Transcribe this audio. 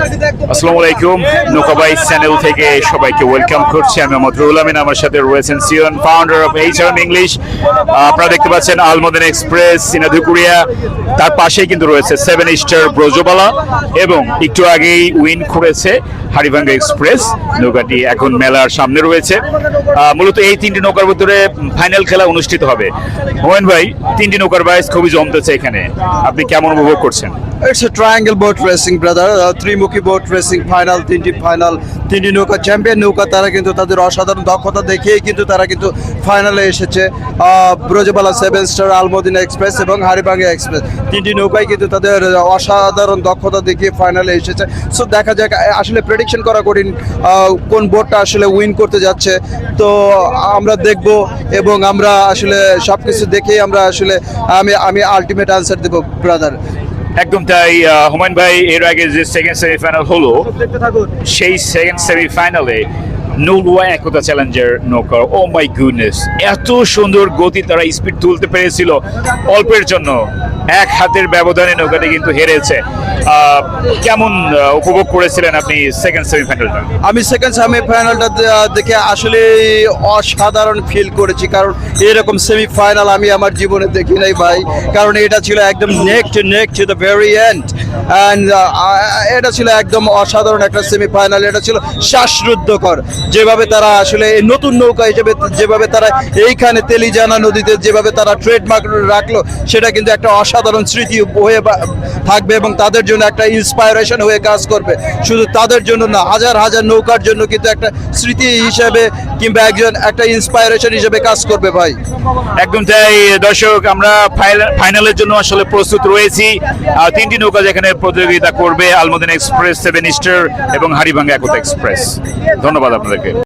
আসসালামু আলাইকুম, নৌকাবাইজ চ্যানেল থেকে সবাইকে ওয়েলকাম করছি। আমি মতরুল আমিন, আমার সাথে রয়েছেন Sion founder of HRM English. আপনারা দেখতে পাচ্ছেন আলমদিনা এক্সপ্রেস সিনাধুকুরিয়া, তার পাশেই কিন্তু রয়েছে সেভেন স্টার ব্রজবালা এবং একটু আগেই উইন করেছে হাড়িভাঙ্গা এক্সপ্রেস। নৌকাটি এখন মেলার সামনে রয়েছে। মূলত এই তিনটি নৌকার ভিতরে ফাইনাল খেলা অনুষ্ঠিত হবে। মোমেন ভাই, তিনটি নৌকার বাইস খুবই জমতেছে এখানে, আপনি কেমন উপভোগ করছেন? It's a triangle boat racing, brother. ত্রিমুখী boat racing final, তিনটি নৌকা চ্যাম্পিয়ন নৌকা। তারা কিন্তু তাদের অসাধারণ দক্ষতা দেখিয়েই কিন্তু তারা কিন্তু ফাইনালে এসেছে। Brajabala, seven star, Al Madina express এবং হাড়িভাঙ্গা এক্সপ্রেস, তিনটি নৌকাই কিন্তু তাদের অসাধারণ দক্ষতা দেখিয়ে ফাইনালে এসেছে। সো দেখা যাক, আসলে প্রেডিকশন করা কঠিন কোন বোটটা আসলে উইন করতে যাচ্ছে। তো আমরা দেখব এবং আমরা আসলে সব কিছু দেখেই আমরা আসলে আমি আলটিমেট আনসার দেবো, ব্রাদার। একদম তাই। হুমায়ুন ভাই, এর আগে যে সেকেন্ড সেমিফাইনাল হলো, সেই সেকেন্ড সেমিফাইনালে নৌলুয়া একতা চ্যালেঞ্জার নৌকা, ও মাই গুডনেস, এত সুন্দর গতি, তারা স্পিড তুলতে পেরেছিল অল্পের জন্য। এক হাতের ব্যবধানে নৌকাটি কিন্তু হেরেছে। কেমন উপভোগ করেছিলেন আপনি সেকেন্ড সেমিফাইনালটা? আমি সেকেন্ড সেমিফাইনালটা দেখে আসলে অসাধারণ ফিল করেছি, কারণ এরকম সেমিফাইনাল আমি আমার জীবনে দেখি নাই ভাই। কারণ এটা ছিল একদম neck to the very end, and এটা ছিল একদম অসাধারণ একটা সেমিফাইনাল। এটা ছিল শ্বাসরুদ্ধকর, যেভাবে তারা আসলে এই নতুন নৌকা হিসেবে যেভাবে তারা এইখানে তেলিজানা নদীতে যেভাবে তারা ট্রেডমার্ক রাখলো, সেটা কিন্তু একটা অসাধারণ স্মৃতি হয়ে থাকবে এবং তাদের জন্য একটা ইন্সপায়ারেশন হয়ে কাজ করবে। শুধু তাদের জন্য না, হাজার হাজার নৌকার জন্য কিন্তু একটা স্মৃতি হিসেবে কিংবা একটা ইন্সপায়ারেশন হিসেবে কাজ করবে ভাই। একদম তাই। দর্শক, আমরা ফাইনালের জন্য আসলে প্রস্তুত রয়েছি। তিনটি নৌকা যেখানে প্রতিযোগিতা করবে, আলমদিনা এক্সপ্রেস, সেভেন স্টার এবং হাড়িভাঙ্গা একতা এক্সপ্রেস। ধন্যবাদ আপনাদেরকে।